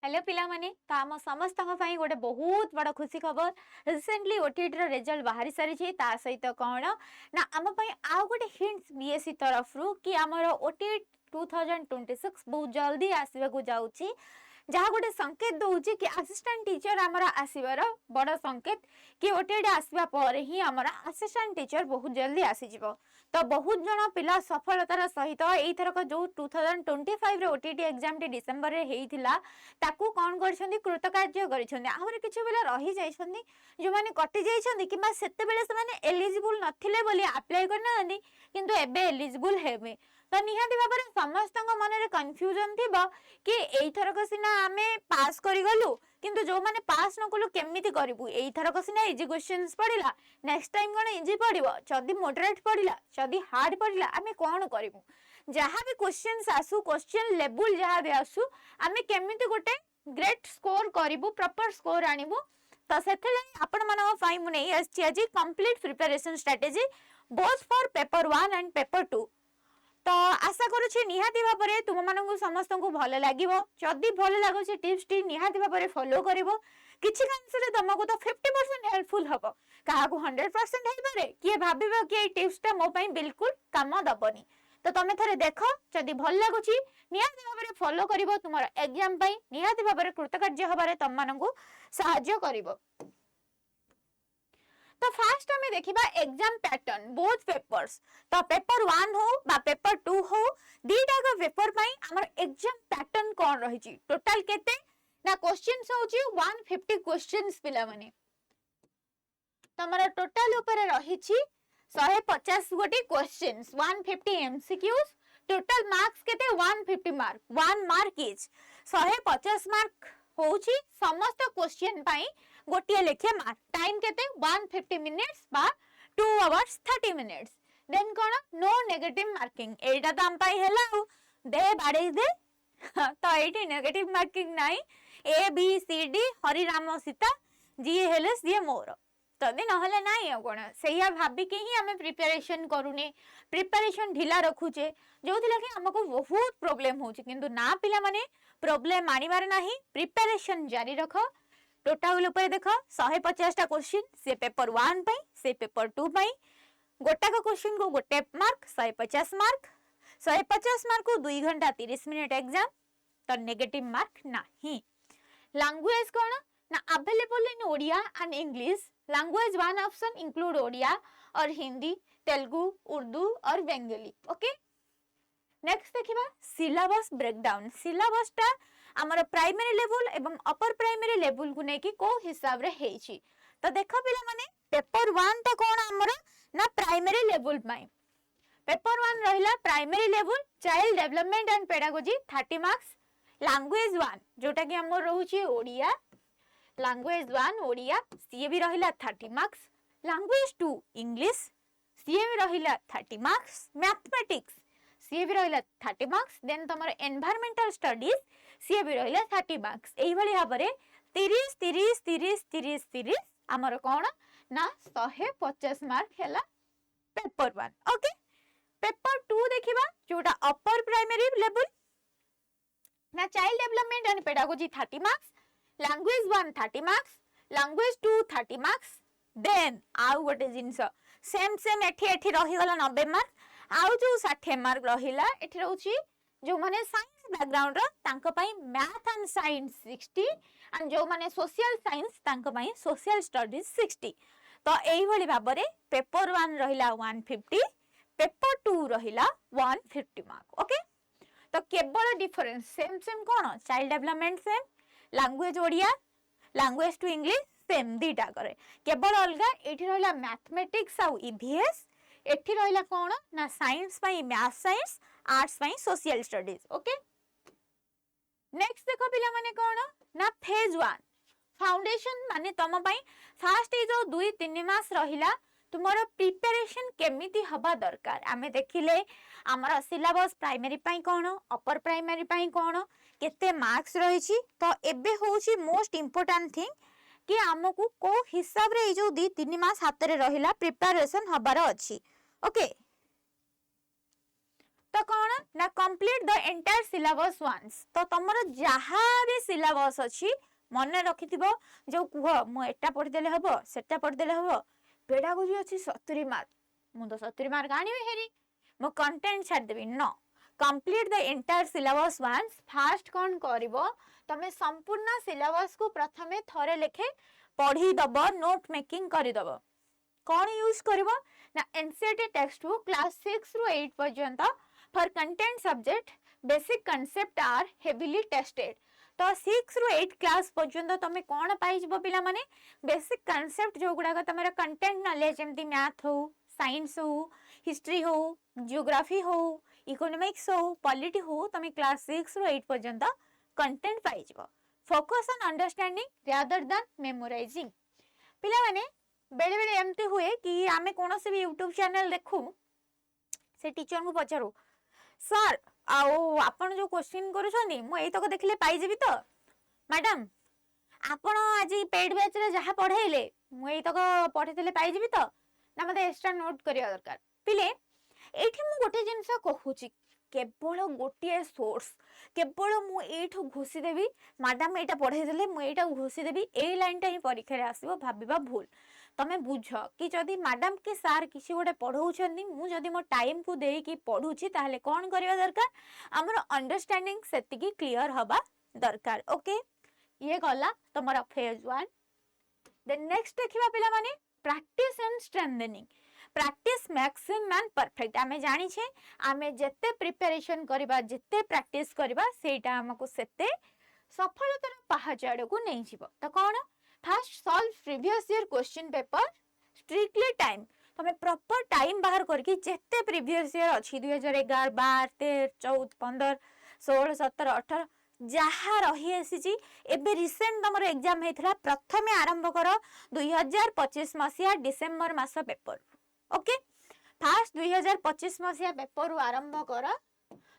Hello पिला माने तो आम समस्त गोटे बहुत बड़ खुशी खबर रिसेंटली ओटीटी रो रिजल्ट बाहरी सारी ता सहित कौन ना आम आउ गोटे हिंट्स बीएससी तरफ रु कि आमर ओटीटी 2026 बहुत जल्दी आसवाक जाउची जहाँ गोटे संकेत दौची कि असिस्टेंट टीचर आमर आसबार बड़ संकेत कि ओटीटी आसवा पर ही आमर असिस्टेंट टीचर बहुत जल्दी आसीजिवो तो बहुत जन पिला सफलतार सहित एथरक जो 2025 रे ओटीटी एग्जाम टी डिसेंबर रे हेइथिला ताकू कौन करछंदी कृतकार्य करछंदी आहुरी किछ बेला रही जाइछंदी जो माने कटि जाइछंदी किबा सेते बेले से माने एलिजिबल नथिले बोली अप्लाई करनांदी किंतु एबे एलिजिबल हेबे तो निहाती भाबरे समस्त मन रे कंफ्यूजन थिबा कि एइथरक सिना आमे पास करि गलु किंतु जो माने पास न कलु केमिति करिवु एइथरक सिना इजी क्वेश्चंस पडिला नेक्स्ट टाइम कोन इजी पडिवो जदी मॉडरेट पडिला जदी हार्ड पडिला आमे कोन करिवु जहाँ भी क्वेश्चंस आसु क्वेश्चन लेवल जहाँ भी आसु आमे केमिति गोटे ग्रेट स्कोर करिवु प्रॉपर स्कोर आनिवु तो सेथे आपण मानक फाइ मु नै आछि आज complete preparation strategy both for paper 1 and paper 2 तो आशा करूछि निहाती भाबरे तुम मानकु समस्त को भल लागिवो जदी भल लागुछि टिप्स टी निहाती भाबरे फॉलो करिवो किछि कांसरे तुमको तो 50% हेल्पफुल हबो काहा को 100% हेइ पारे कि भाबिबो कि ए टिप्स टा मो पई बिल्कुल काम दबनी तो तमे थरे देखो जदी भल लागुछि निहाती भाबरे फॉलो करिवो तुमर एग्जाम पई निहाती भाबरे कृतकार्य हबारे तम मानकु सहाय्य करिवो तो फास्ट हमें देखिबा एग्जाम पैटर्न बोथ पेपर्स तो पेपर 1 हो बा पेपर 2 हो दीटा का पेपर पई हमर एग्जाम पैटर्न कोन रही छी टोटल केते ना क्वेश्चंस होची 150 क्वेश्चंस पिला माने तमरा टोटल ऊपर रही छी 150 गोटी क्वेश्चंस 150 एमसीक्यूज टोटल मार्क्स केते 150 मार्क 1 मार्क इज 150 मार्क होची समस्त क्वेश्चन पाई गोटिए लेखे मार्क टाइम केते 150 मिनिट्स बा 2 आवर्स 30 मिनिट्स देन कोन नो नेगेटिव मार्किंग एटा त हम पाई हेला दे बाडे दे तो एटी नेगेटिव मार्किंग नाही A B C D Hari Ram Sita ji हेले सी मोर तो दिन नहले नाही कोन सेया भाबी के ही हमें प्रिपरेशन करूने प्रिपरेशन ढिला रखुचे जोथिला कि हमको बहुत प्रॉब्लम होची किंतु ना पिला माने प्रॉब्लम आनिबार नाही प्रिपरेशन जारी रखो टोटल ऊपर देखो 150 टा क्वेश्चन से पेपर 1 पई से पेपर 2 पई गोटा का क्वेश्चन को गोटे मार्क 150 मार्क 150 मार्क को 2 घंटा 30 मिनिट एग्जाम तो नेगेटिव मार्क नाही लैंग्वेज कोन ना available in Odia and English language one option include Odia और हिंदी तेलुगु उर्दू और बंगाली ओके नेक्स्ट देखिबा सिलेबस ब्रेकडाउन सिलेबस टा हमर प्राइमरी लेवल एवं अपर प्राइमरी लेवल को नेकी को हिसाब रे हेछि तो देखो पिला माने पेपर 1 ता कोन हमर ना प्राइमरी लेवल माइ पेपर 1 रहिला primary level child development and pedagogy 30 marks language 1 जोटा कि हमर रहउछि ओडिया लैंग्वेज 1 ओडिया सी भी रहिला 30 मार्क्स लैंग्वेज 2 इंग्लिश सी भी रहिला 30 मार्क्स मैथमेटिक्स सी भी रहिला 30 मार्क्स देन तमर एनवायरमेंटल स्टडीज सी भी रहिला 30 मार्क्स एही भली भाबरे 30 30 30 30 30 हमर कोन ना 150 मार्क हैला पेपर 1 ओके पेपर 2 देखिबा जोटा अपर प्राइमरी लेवल ना child development and pedagogy 30 marks language 1 30 marks language 2 30 marks then आउ गोटे जिंस सेम सेम एठी रही गला 90 मार्क आउ जो 60 मार्क रहिला एठी रहउची जो माने साइंस बैकग्राउंड रो तांको पई मैथ एंड साइंस 60 एंड जो माने सोशल साइंस तांको पई सोशल स्टडीज 60 तो एही भली भाबरे पेपर 1 रहिला 150 पेपर 2 रहिला 150 मार्क ओके तो केवल डिफरेंस सेम सेम कोन child development same language Odia language to English same दीटा करे केवल अलगा एठी रहिला मैथमेटिक्स आ ईवीएस एठी रहिला कोन ना साइंस पई मैथ साइंस आर्ट्स पई सोशल स्टडीज ओके नेक्स्ट देखो पिला माने कोन ना फेज 1 फाउंडेशन माने तम पई फर्स्ट ए जो 2-3 मास रहिला तुमरो प्रिपरेशन केमिति हबा दरकार आमे देखिले हमर सिलेबस प्राइमरी पई कोन अपर प्राइमरी पई कोन केते मार्क्स रही छी तो एबे होची मोस्ट इंपोर्टेंट थिंग कि हमकु को हिसाब रे जो 2-3 मास हाथ रे रहिला प्रिपरेशन हबार अछि ओके तो कौन ना complete the entire syllabus once तो तुमर जहाँ भी सिलेबस अच्छी मन रखिथिबो जो कुह मु एटा पढ़ी देले हबो सेटा पढ़ी देले हबो पेडागोजी अछि 70 मार्क मु तो 70 मार्क आनिबे हेरी मु कंटेंट छाड़ देबी no complete the entire syllabus once fast कौन करिवो तमे संपूर्ण सिलेबस को प्रथमे थरे लेखे पढ़ी दबो नोट मेकिंग करि दबो कौन यूज करिवो ना एनसीईआरटी टेक्स्ट बुक क्लास 6 रु 8 पर्यंत for content subject basic concept are heavily tested तो 6 रु 8 क्लास पर्यंत तमे कौन पाई जबो पिला माने बेसिक कांसेप्ट जो गुडा तमरा कंटेंट नॉलेज जेमती मैथ हो साइंस हो हिस्ट्री हो जियोग्राफी हो इकोनॉमिक्स हो पॉलिटी हो तमे क्लास 6 रु 8 पर्यंत कंटेंट पाई जबो focus on understanding rather than memorising पिला माने बेले बेले एमती हुए कि आमे कोनोसी भी यूट्यूब चैनल देखू से टीचर को पचारू सर आओ आपण जो क्वेश्चन करूछनी मु एई तक देखले पाई जेबी तो मैडम आपण आज पेड बैच रे जहा पढाइले मु एई तक पढितले पाई जेबी तो ना मते एक्स्ट्रा नोट करिया दरकार पिले एठी मु गोटे जिंस कहूची केवल गोटे सोर्स केवल मु एठो घोषी देबी मैडम एटा पढाई देले मु एटा घोषी देबी ए लाइन टा ही परीक्षा रे आसीबो भाबिबा भूल तमे बुझ कि जदि मैडम के सार किसी गोटे पढ़ाउछन्ती मु जदि मो टाइम को देई कि पढुची ताहले कोन करिया दरकार हमर अंडरस्टैंडिंग सेति की क्लियर हबा दरकार ओके ये गला तमरा फेज 1 देन नेक्स्ट देखिबा पिला माने practice and strengthening practice maximum and perfect आमे जानि छे आमे जत्ते प्रिपरेशन करबा जत्ते प्रैक्टिस करबा सेटा हमको सेते सफलतार पहाड़ को नहीं जीव तो कौन fast solve previous year question paper strictly time तमे प्रॉपर टाइम बाहर करके जत्ते प्रीवियस ईयर अछि 2011 12 13 14 15 16 17 18 जहा रही आसी एबे रिसेंट तमर एग्जाम हेथला प्रथमे आरंभ कर 2025 मसिया डिसेंबर मास पेपर ओके फास्ट 2025 मसिया पेपर आरंभ कर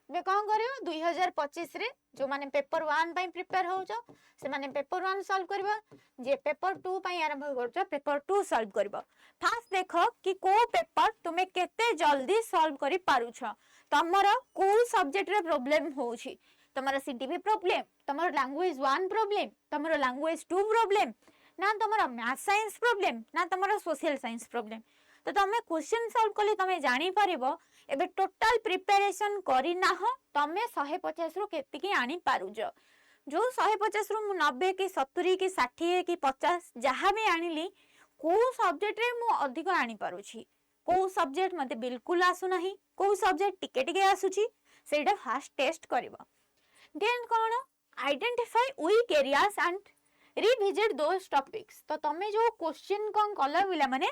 बे कौन करियो 2025 रे जो माने पेपर 1 पई प्रिपेयर हो जो से माने पेपर 1 सॉल्व करबा जे पेपर 2 पई आरंभ करछो पेपर 2 सॉल्व करबा फास्ट देखो कि को पेपर तुमे केते जल्दी सॉल्व करि पारुछ तमरा को सब्जेक्ट रे प्रॉब्लम होउछि तमरा सीटीबी प्रॉब्लम तमरा लैंग्वेज 1 प्रॉब्लम तमरा लैंग्वेज 2 प्रॉब्लम ना तमरा मैथ साइंस प्रॉब्लम ना तमरा सोशल साइंस प्रॉब्लम तो तमे क्वेश्चन सॉल्व कले तमे जानि परिबो एबे टोटल प्रिपरेशन करी ना हो तमे 150 रु केति की आनी पारुज जो 150 रु 90 की 70 की 60 की 50 जहां भी आनिली को सब्जेक्ट रे मु अधिक आनी पारुछि को सब्जेक्ट मते बिल्कुल आसु नाही को सब्जेक्ट टिके टिके आसुछि सेटा फास्ट टेस्ट करबो देन कोन identify weak areas and revisit those topics तो तमे जो क्वेश्चन कोन कला बिला माने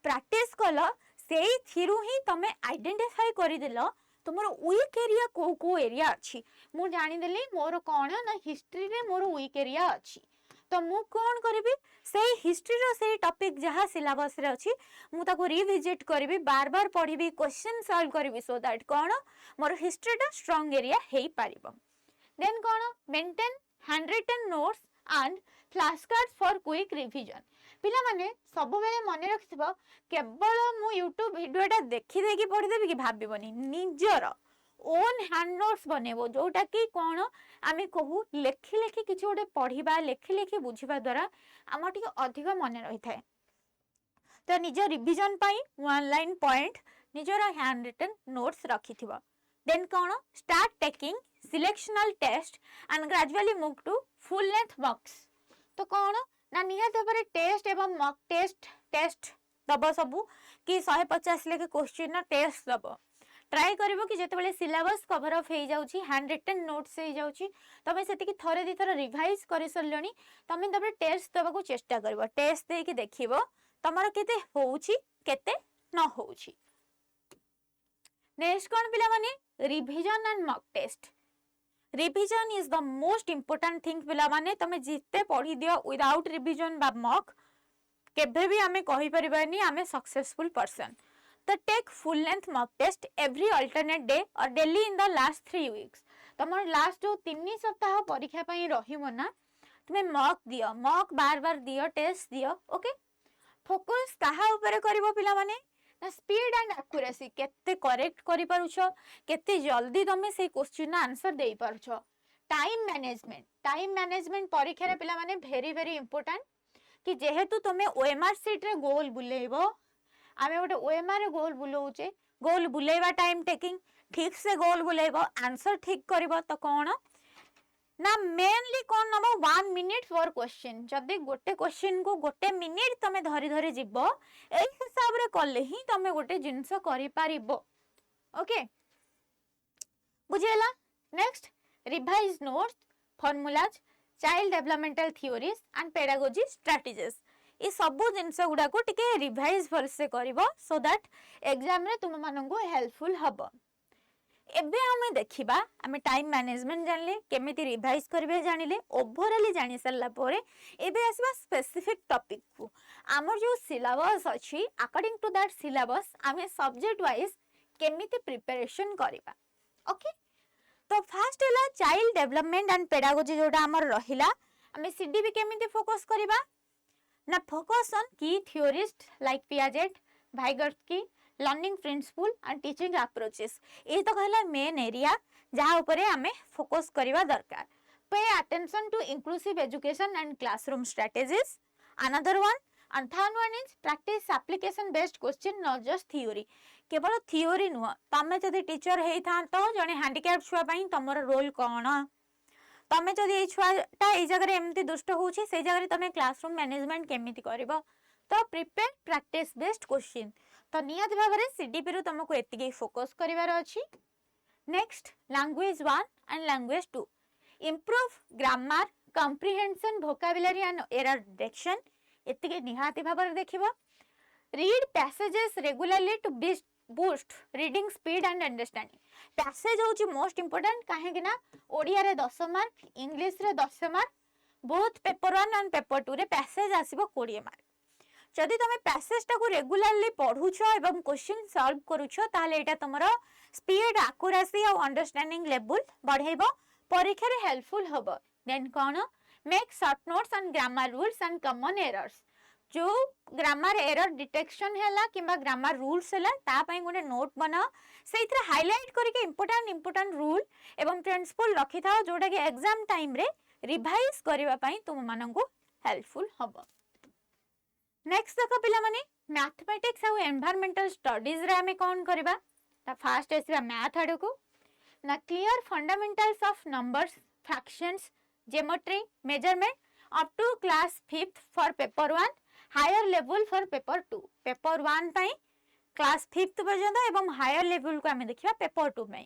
प्रैक्टिस कला सेई थिरु ही तमे आइडेंटिफाई करि देलो तुमरो वीक एरिया को एरिया अछि मु जानि देली मोर कोन ना हिस्ट्री रे मोर वीक एरिया अछि तो मु कोन करबी सेई हिस्ट्री रो सेई टॉपिक जहा सिलेबस रे अछि मु ताको रिविजिट करबी बार बार पढिबी क्वेश्चन सॉल्व करबी सो दैट कोन मोर हिस्ट्री टा स्ट्रांग एरिया हेई पारिबो देन कोन maintain handwritten notes and flash cards for quick revision पिला माने सब बेले मन रखिथबो केवल मु YouTube वीडियोटा देखि देखि पढि देबी कि भाबिबनी निजर ओन हैंड नोट्स बनेबो जोटा कि कोन आमे कहू लेखि लेखि किछि ओटे पढिबा लेखि लेखि बुझिबा द्वारा आम टिके अधिक मन रहि थाए तो निज रिवीजन पई वन लाइन पॉइंट निजर हैंड रिटन नोट्स रखिथिबो देन कोन start taking sectional test and gradually move to full length mocks तो कौन ना निहाते पर टेस्ट एवं मॉक टेस्ट दबो सबु कि 150 लेके क्वेश्चन ना टेस्ट दबो ट्राई करिवो कि जेते बेले सिलेबस कवर अप हे जाउची हैंड रिटन नोट्स हे जाउची तमे सेति कि थरे दी थरे रिवाइज करि सरलणी तमे तबे टेस्ट दबा को चेष्टा करबो टेस्ट दे कि देखिबो तमरो केते होउची केते न होउची नेक्स्ट कोन पिला माने revision and mock test revision is the most important thing पिला माने तमे जिते पढी दियो विदाउट रिवीजन बा मॉक केबे भी हमें कहि परिबानी हमें successful person to take full length mock test every alternate day और daily in the last 3 weeks तमर लास्ट जो 3 सप्ताह परीक्षा पई रहिमो ना तुमे मॉक दियो मॉक बार बार दियो टेस्ट दियो ओके फोकस कहा ऊपर करबो पिला माने ना स्पीड एंड एक्यूरेसी केते करेक्ट करि पारुछ केते जल्दी तमे से क्वेश्चन आंसर दे पारुछ टाइम मैनेजमेंट परीक्षा रे पिला माने वेरी वेरी इंपोर्टेंट कि जेहेतु तुम ओएमआर सीट रे गोल बुलेइबो आमे गोटे ओएमआर रे गोल बुलाऊचे गोल बुलेइबा टाइम टेकिंग ठीक से गोल बुलेइबो आंसर ठीक करबो तो कोन ना mainly cone Nebo 1 minute for question जदी गोटे क्वेश्चन को गोटे मिनिट तमे धरी धरी जिवो एई हिसाब रे करले ही तमे गोटे जिंस करि पारिबो ओके बुझेला next revise notes formulas child developmental theories and pedagogy strategies ये सब जिनस गुडा को टिके रिवाइज भलसे करिवो सो दैट एग्जाम रे तुम मानंगो हेल्पफुल हबो एबे हमें देखिबा हमें टाइम मैनेजमेंट जानले केमिति रिवाइज करबे जानिले ओवरऑली जानि सरला पोरे एबे आसीबा स्पेसिफिक टॉपिक को हमर जो सिलेबस अछि अकॉर्डिंग टू दैट सिलेबस हमें सब्जेक्ट वाइज केमिति प्रिपरेशन करिबा ओके तो फर्स्ट हला चाइल्ड डेवलपमेंट एंड पेडागोजी जोटा हमर रहिला हमें सीडीबी केमिति फोकस करिबा ना focus on key theorist like Piaget Vygotsky learning principle and teaching approaches ये तो कहला मेन एरिया जहां ऊपरे हमें फोकस करिवा दरकार pay attention to inclusive education and classroom strategies another one and third one is practice application based question not just theory केवल theory नुह तमे जदी टीचर हेई था तो जने हैंडिकैप छुआ पई तमर रोल कोन तमे जदी ए छुआटा ए जगह रे एमती दुष्ट होउची से जगह रे तमे क्लासरूम मैनेजमेंट केमिति करबो तो प्रिपेयर प्रैक्टिस बेस्ड क्वेश्चन तो नियत भाबरे सीडीपी रु तुमको एतिके फोकस करिवार अछि next language 1 and language 2 improve grammar comprehension vocabulary and error detection एतिके निहाती भाबरे देखिबो read passages regularly to boost reading speed and understanding passage होची मोस्ट इंपोर्टेंट काहे कि ना ओडिया रे 10 मार्क इंग्लिश रे 10 mark both paper 1 and paper 2 रे पैसेज आसीबो 20 मार्क जदि तुम पैसेज टाको रेगुलरली पढ़ुछ एवं क्वेश्चन सॉल्व करूछ ताले एटा तमरो स्पीड एक्यूरेसी और अंडरस्टैंडिंग लेवल बढ़ेबो परीक्षा रे हेल्पफुल हबो देन कोन make short notes and grammar rules and common errors जो ग्रामर एरर डिटेक्शन हैला किबा ग्रामर रूल्स हैला ता पई गोटे नोट बना सेइथरे हाइलाइट करके इंपोर्टेंट रूल एवं प्रिंसिपल रखि था जोटा कि एग्जाम टाइम रे रिवाइज करबा पई तुम मानंगो हेल्पफुल हबो नेक्स्ट देखो पिला माने मैथमेटिक्स और एनवायरमेंटल स्टडीज रे हमें कोन करबा ता फर्स्ट एसिबा मैथ आडो को ना clear fundamentals of numbers fractions geometry measurement up to class 5th for paper 1 higher level for paper 2 paper 1 पई क्लास 5th पर्यंत एवं हायर लेवल को हमें देखिबा पेपर 2 में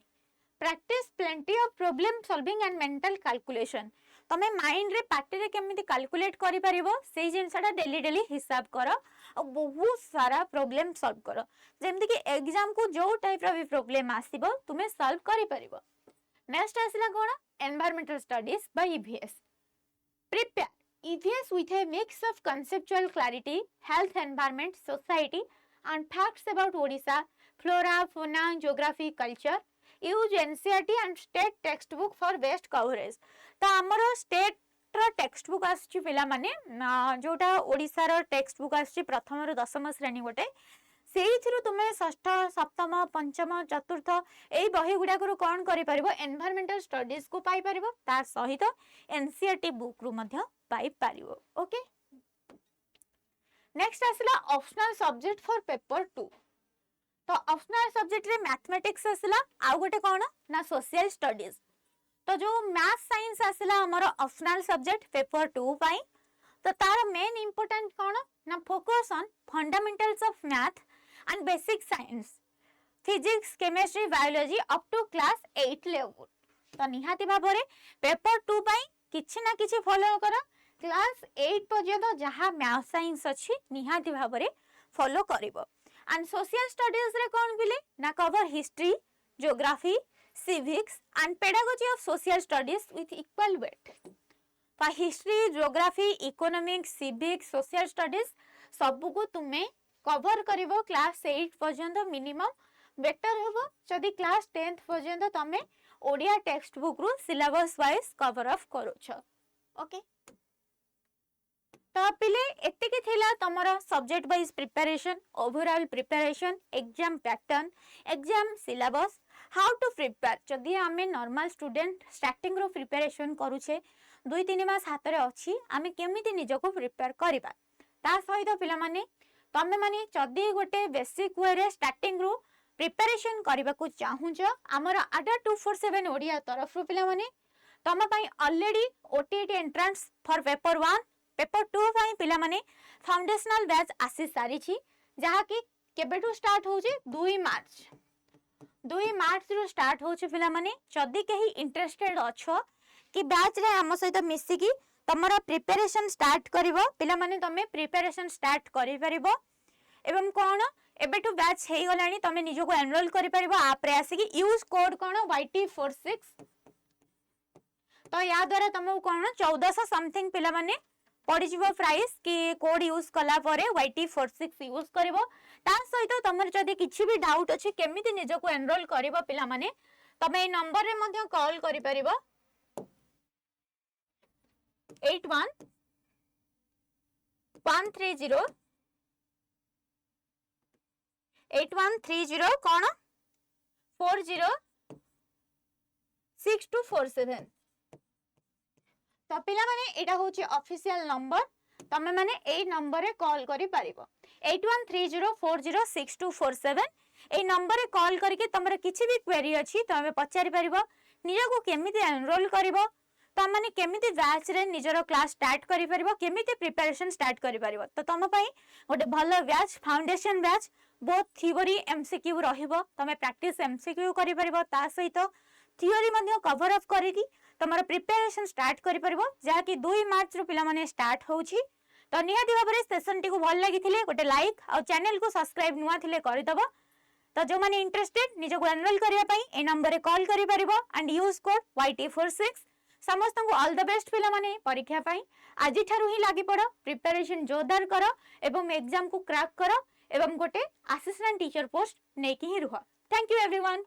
practice plenty of problem solving and mental calculation तमे mind रे party रे केमिति कैलकुलेट करि परिबो सेही जिंसटा डेली डेली हिसाब करो और बहुत सारा प्रॉब्लम सॉल्व करो जेमति कि एग्जाम को जो टाइप रो भी प्रॉब्लम आसीबो तुमे सॉल्व करि परिबो नेक्स्ट आसिला कोन environmental studies by EVS prepare EVS with a mix of conceptual clarity health environment society and facts about Odisha flora fauna geography culture use NCERT and state textbook for best coverage तो हमर state रो text book आछि पिला माने जोटा ओडिसा रो text book आछि प्रथम रो 10म श्रेणी गोटे सेइथिरु तुमे षष्ठ सप्तम पंचम चतुर्थ एई बही गुडा को कोन करि परिबो एनवायरमेंटल स्टडीज को पाई परिबो तार सहित एनसीईआरटी बुक रु मध्य पाई परिबो ओके नेक्स्ट आसिला ऑप्शनल सब्जेक्ट फॉर पेपर 2 तो ऑप्शनल सब्जेक्ट रे मैथमेटिक्स आसिला आ गोटे कोन ना सोशल स्टडीज तो जो मैथ साइंस आसिला हमर ऑप्शनल सब्जेक्ट पेपर 2 पाई तो तार मेन इंपोर्टेंट कोन ना focus on fundamentals of math and basic science physics chemistry biology up to class 8 level तो निहाती भाबरे पेपर 2 पाई किछि ना किछि फॉलो करा क्लास 8 पर्यंत जहां मैथ साइंस अछि निहाती भाबरे फॉलो करिवो एंड सोशल स्टडीज रे कोन बिले ना cover history geography civics and pedagogy of social studies with equal weight for history geography economics civics social studies सब को तुमे कवर करिवो क्लास 8 पर्यंत मिनिमम बेटर होबो जदी क्लास 10th पर्यंत तमे ओडिया टेक्स्ट बुक रु सिलेबस वाइज कवर ऑफ करूछ ओके तो पिले एतिकी थिला तमरो subject wise preparation, overall preparation, exam pattern, exam syllabus, how to prepare. जदि आमे नॉर्मल स्टूडेंट स्टार्टिंग रो प्रिपरेशन करूछे 2-3 मास हाथ रे अछि, आमे केमिति निजको प्रिपेयर करबा। ता सहित पिला माने तमे माने जदि गोटे बेसिक वे रे स्टार्टिंग रो प्रिपरेशन करबा को चाहूछ, हमर आडा 247 ओडिया तरफ रो पिला माने तम पई already OTT entrance for paper 1 paper 2 पई पिला माने फाउंडेशनल बैच आसी सारी छी, जहा कि केबेटू स्टार्ट होउची 2 मार्च रो स्टार्ट होउची। पिला माने जदि केही इंटरेस्टेड अछो कि बैच रे हम सहित मिसी की तमरा प्रिपरेशन स्टार्ट करिवो, पिला माने तमे प्रिपरेशन स्टार्ट करि परिबो। एवं कोन एबेटू बैच हेई गलानी, तमे निजो को एनरोल करि परिबो। आप रे आसी की यूज कोड कोन YT46, तो या द्वारा तमो कोन 1400 समथिंग पिला माने पड़ी जीवो प्राइस कि कोड यूज कला परे YT46 यूज करिवो। ता सहित तमर जदि किछि भी डाउट अछि केमिति निजो को एनरोल करिवो पिला माने, तमे ए नंबर रे मध्ये कॉल करि परिबो 8130 कोन 406247। तो पिला माने एटा होची ऑफिशियल नंबर, तमे माने ए नंबर रे कॉल करि परिबो 8130406247। ए नंबर रे कॉल करके तमरा किछि भी क्वेरी अछि तमे पचारि परिबो, निजको केमिति एनरोल करिवो, तम माने केमिति बैच रे निजरो क्लास स्टार्ट करि परिबो, केमिति प्रिपरेशन स्टार्ट करि परिबो। तो तम पई गोटे भलो batch foundation batch both theory MCQ रहिबो, तमे प्रैक्टिस एमसीक्यू करि परिबो, ता सहित थ्योरी मध्ये कवर अप करिकी तमरो प्रिपरेशन स्टार्ट करि परिबो, जहा कि 2 मार्च रो पिला माने स्टार्ट होउची। तो निहाती भाबरे सेशन टी को भल लागिथिले गोटे लाइक और चैनल को सब्सक्राइब नुआ थिले करि दबो। तो जो माने इंटरेस्टेड निजो को एनरोल करिया पई ए नंबर रे कॉल करि परिबो एंड यूज कोड YT46। समस्त को ऑल द बेस्ट पिला माने परीक्षा पई। आजि ठारु ही लागि पड़ो, प्रिपरेशन जोरदार करो एवं एग्जाम को क्रैक करो एवं गोटे असिस्टेंट टीचर पोस्ट नेकी ही रुह। Thank you everyone.